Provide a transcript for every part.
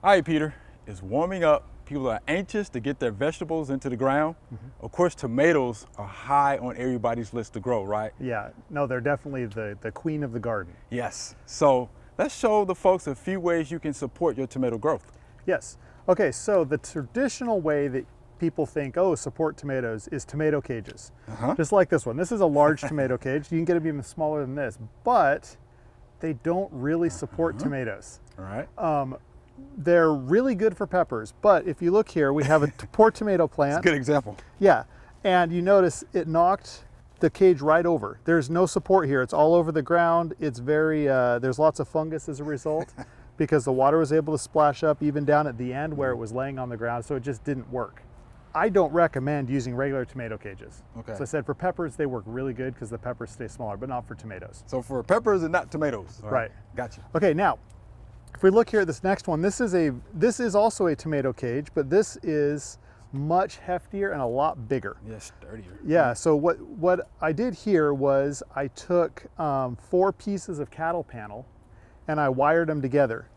All right, Peter, it's warming up. People are anxious to get their vegetables into the ground. Of course, tomatoes are high on everybody's list to grow, right? Yeah, no, they're definitely the queen of the garden. Yes. So let's show the folks a few ways you can support your tomato growth. Yes. Okay, so the traditional way that people think, oh, support tomatoes is tomato cages. Just like this one. This is a large tomato cage. You can get them even smaller than this, but they don't really support tomatoes. All right. They're really good for peppers, but if you look here, we have a poor tomato plant. That's a good example. Yeah, and you notice it knocked the cage right over. There's no support here. It's all over the ground. It's very, there's lots of fungus as a result because the water was able to splash up even down at the end where it was laying on the ground, so it just didn't work. I don't recommend using regular tomato cages. Okay. So I said for peppers, they work really good because the peppers stay smaller, but not for tomatoes. So for peppers and not tomatoes. All Right. Gotcha. Okay, now, if we look here at this next one, this is also a tomato cage, but this is much heftier and a lot bigger. Yeah, sturdier. Yeah, so what I did here was I took 4 pieces of cattle panel and I wired them together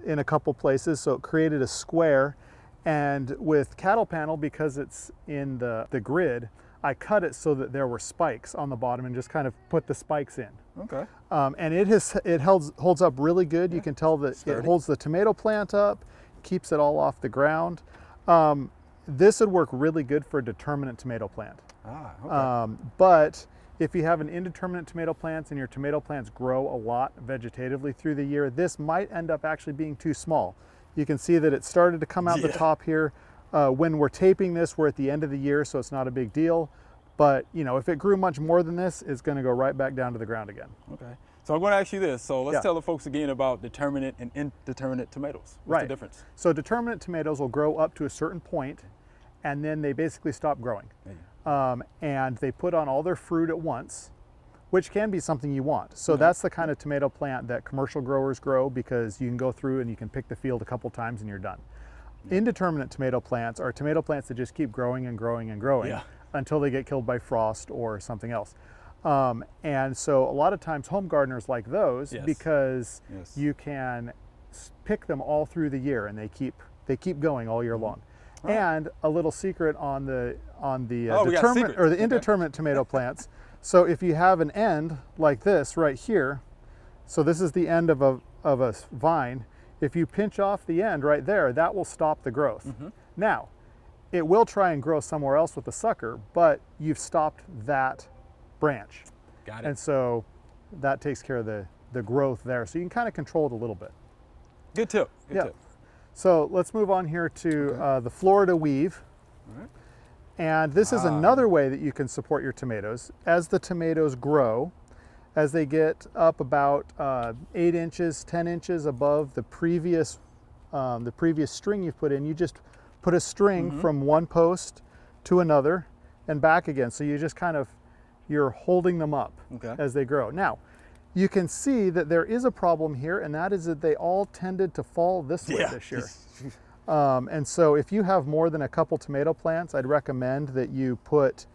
in a couple places, so it created a square. And with cattle panel, because it's in the grid, I cut it so that there were spikes on the bottom and just kind of put the spikes in. Okay. And it holds up really good. You can tell that Sturdy. it holds the tomato plant up, keeps it all off the ground. This would work really good for a determinate tomato plant. Ah, okay. But if you have an indeterminate tomato plants and your tomato plants grow a lot vegetatively through the year, this might end up actually being too small. You can see that it started to come out the top here. When we're taping this, we're at the end of the year, so it's not a big deal. But you know, if it grew much more than this, it's going to go right back down to the ground again. Okay. So I'm going to ask you this. So let's tell the folks again about determinate and indeterminate tomatoes. What's the difference? So determinate tomatoes will grow up to a certain point, and then they basically stop growing. And they put on all their fruit at once, which can be something you want. So that's the kind of tomato plant that commercial growers grow because you can go through and you can pick the field a couple times and you're done. Indeterminate tomato plants are tomato plants that just keep growing and growing and growing until they get killed by frost or something else. And so a lot of times home gardeners like those because you can pick them all through the year and they keep going all year long. And a little secret on the determinate or the indeterminate tomato plants. So if you have an end like this right here, so this is the end of a vine. If you pinch off the end right there, that will stop the growth. Now, it will try and grow somewhere else with the sucker, but you've stopped that branch. Got it. And so that takes care of the growth there. So you can kind of control it a little bit. Good tip. Good tip. So let's move on here to the Florida weave. All right. And this is another way that you can support your tomatoes. As the tomatoes grow, as they get up about 8 inches, 10 inches above the previous string you've put in, you just put a string from one post to another and back again. So you just kind of, you're holding them up as they grow. Now, you can see that there is a problem here, and that is that they all tended to fall this way this year. And so if you have more than a couple tomato plants, I'd recommend that you put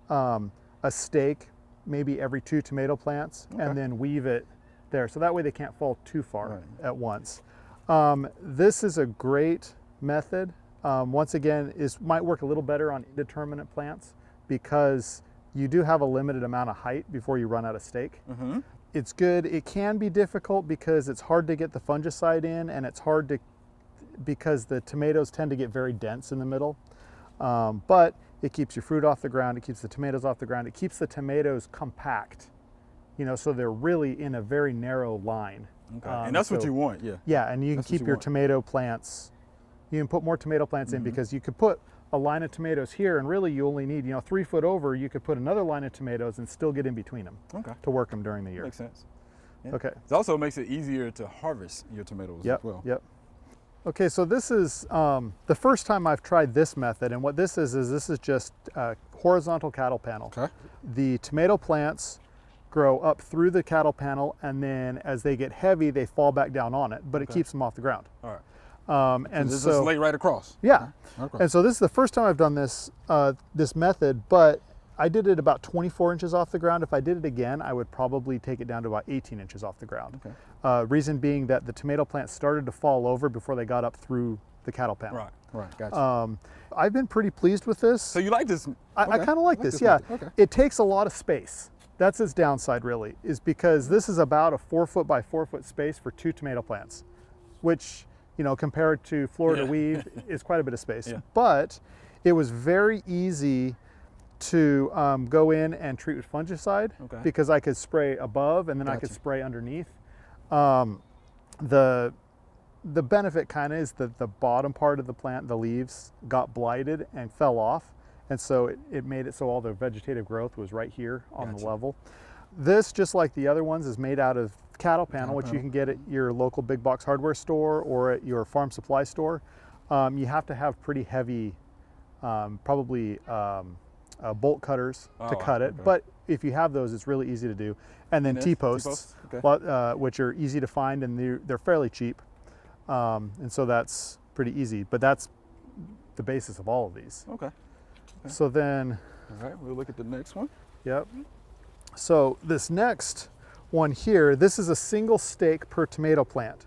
a stake maybe every 2 tomato plants and then weave it there. So that way they can't fall too far at once. This is a great method. Once again, might work a little better on indeterminate plants because you do have a limited amount of height before you run out of stake. It's good. It can be difficult because it's hard to get the fungicide in, and it's hard to because the tomatoes tend to get very dense in the middle. But it keeps your fruit off the ground, it keeps the tomatoes off the ground, it keeps the tomatoes compact, you know, so they're really in a very narrow line. And that's what you want, Yeah, and you can keep your tomato plants, you can put more tomato plants in because you could put a line of tomatoes here and really you only need, 3 foot over, you could put another line of tomatoes and still get in between them to work them during the year. Makes sense. Okay. It also makes it easier to harvest your tomatoes as well. Okay, so this is the first time I've tried this method, and what this is just a horizontal cattle panel. The tomato plants grow up through the cattle panel, and then as they get heavy, they fall back down on it, but it keeps them off the ground. All right. And this so is laid right across. Yeah. And so this is the first time I've done this this method, but I did it about 24 inches off the ground. If I did it again, I would probably take it down to about 18 inches off the ground. Okay. Reason being that the tomato plants started to fall over before they got up through the cattle panel. Right, gotcha. I've been pretty pleased with this. So you like this? I kind of like this, yeah. Okay. It takes a lot of space. That's its downside really, is because this is about a 4 foot by 4 foot space for 2 tomato plants, which, you know, compared to Florida weed is quite a bit of space. Yeah. But it was very easy to go in and treat with fungicide because I could spray above and then I could spray underneath. The benefit kind of is that the bottom part of the plant, the leaves, got blighted and fell off. And so it made it so all the vegetative growth was right here on the level. This, just like the other ones, is made out of cattle panel, which you can get at your local big box hardware store or at your farm supply store. You have to have pretty heavy, probably bolt cutters to cut it. But if you have those, it's really easy to do. And then T-posts, which are easy to find and they're fairly cheap. And so that's pretty easy, but that's the basis of all of these. Okay. So then, all right, we'll look at the next one. Yep. So this next one here, this is a single stake per tomato plant.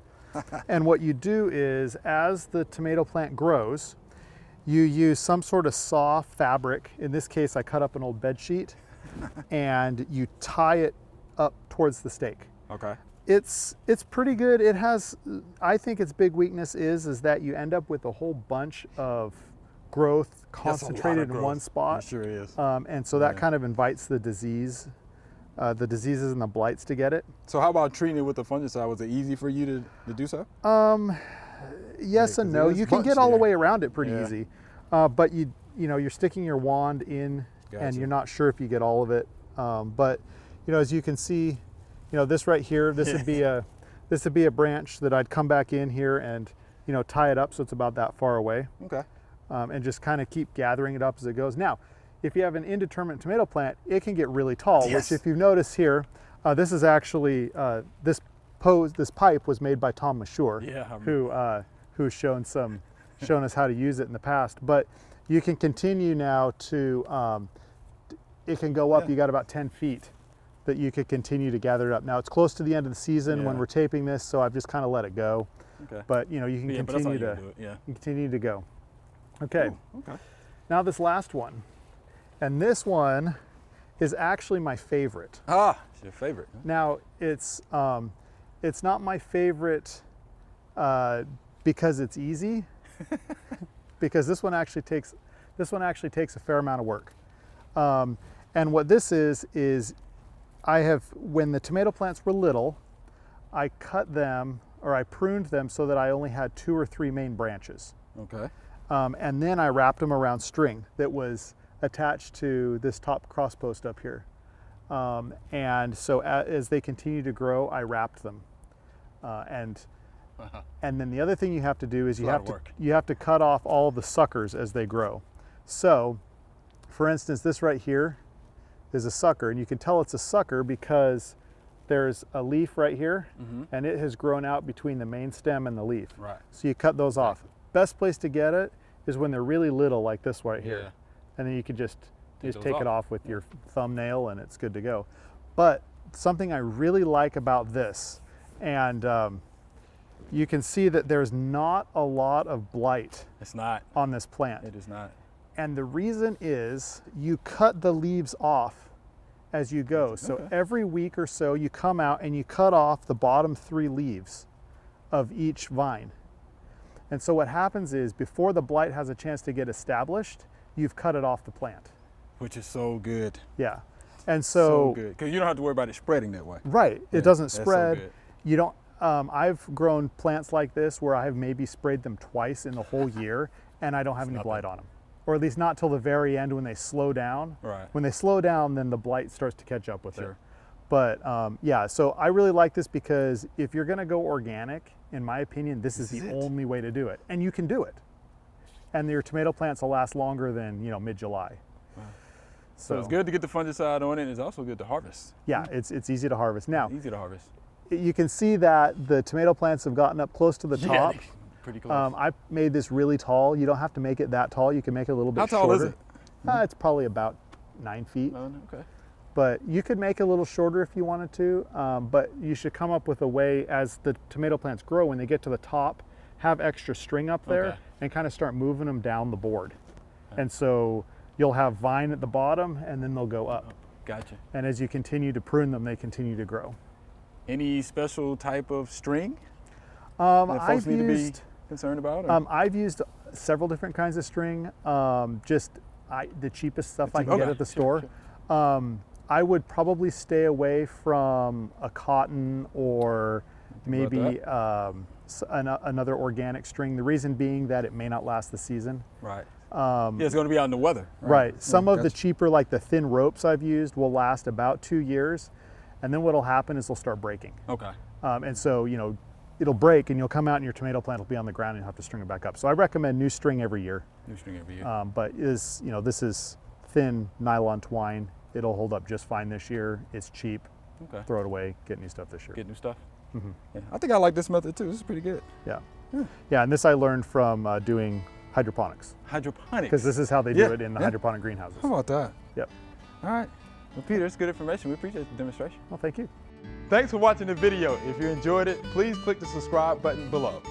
And what you do is, as the tomato plant grows, you use some sort of soft fabric. In this case, I cut up an old bed sheet and you tie it up towards the stake. Okay. It's pretty good. It has, I think its big weakness is that you end up with a whole bunch of growth concentrated in one spot. It sure is. And so that kind of invites the diseases and the blights to get it. So how about treating it with the fungicide? Was it easy for you to do so? Yes and no. You can get all the way around it pretty easy, but you're sticking your wand in, and you're not sure if you get all of it. But as you can see, this right here, this would be a branch that I'd come back in here and tie it up so it's about that far away. Okay. And just kind of keep gathering it up as it goes. Now, if you have an indeterminate tomato plant, it can get really tall, which if you notice here, this is actually, this pipe was made by Tom Mashure, who's shown us how to use it in the past. But you can continue now to, it can go up, you got about 10 feet that you could continue to gather it up. Now it's close to the end of the season when we're taping this, so I've just kind of let it go. Okay. But you can continue to go. Okay. Ooh, okay. Now this last one, and this one is actually my favorite. Ah, it's your favorite. Huh? Now it's not my favorite because it's easy, because this one actually takes a fair amount of work. And what this is when the tomato plants were little, I cut them, or I pruned them so that I only had 2 or 3 main branches. Okay. And then I wrapped them around string that was attached to this top cross post up here. And so as they continue to grow, I wrapped them. And then the other thing you have to do is you have to cut off all the suckers as they grow. So, for instance, this right here is a sucker, and you can tell it's a sucker because there's a leaf right here, and it has grown out between the main stem and the leaf. Right. So you cut those off. Best place to get it is when they're really little, like this right here. And then you can just take it off with your thumbnail and it's good to go. But something I really like about this, and you can see that there's not a lot of blight on this plant. It is not. And the reason is you cut the leaves off as you go. So every week or so you come out and you cut off the bottom 3 leaves of each vine. And so what happens is, before the blight has a chance to get established, you've cut it off the plant. Which is so good. Yeah. And so good, because you don't have to worry about it spreading that way. Right. It doesn't spread. So good. You don't, I've grown plants like this where I have maybe sprayed them twice in the whole year and I don't have any blight on them. Or at least not till the very end when they slow down. Right. When they slow down, then the blight starts to catch up with it. But so I really like this because if you're gonna go organic, in my opinion, this is the only way to do it. And you can do it. And your tomato plants will last longer than, mid-July. Wow. So it's good to get the fungicide on it, and it's also good to harvest. Yeah, it's easy to harvest. Now, easy to harvest. You can see that the tomato plants have gotten up close to the top. Pretty close. I made this really tall. You don't have to make it that tall. You can make it a little bit shorter. How tall is it? It's probably about 9 feet. Okay. But you could make it a little shorter if you wanted to, but you should come up with a way as the tomato plants grow, when they get to the top, have extra string up there Okay. and kind of start moving them down the board. And so you'll have vine at the bottom and then they'll go up. Gotcha. And as you continue to prune them, they continue to grow. Any special type of string that folks I've need to be used, concerned about? Or? I've used several different kinds of string, the cheapest stuff I can Okay, get at the sure, store. I would probably stay away from a cotton or maybe another organic string. The reason being that it may not last the season. Right. Yeah, it's going to be out in the weather. Right. Some of the gotcha. cheaper, like the thin ropes I've used, will last about 2 years. And then what'll happen is they'll start breaking. Okay. And so, you know, it'll break and you'll come out and your tomato plant will be on the ground and you'll have to string it back up. So I recommend new string every year. New string every year. But this is thin nylon twine. It'll hold up just fine this year. It's cheap. Okay. Throw it away, get new stuff this year. Get new stuff. Mhm. Yeah, I think I like this method too. This is pretty good. Yeah. Yeah, and this I learned from doing hydroponics, Hydroponics. because this is how they Yeah, do it in the yeah. hydroponic greenhouses. How about that? Yep. All right. Well, Peter, it's good information. We appreciate the demonstration. Well, thank you. Thanks for watching the video. If you enjoyed it, please click the subscribe button below.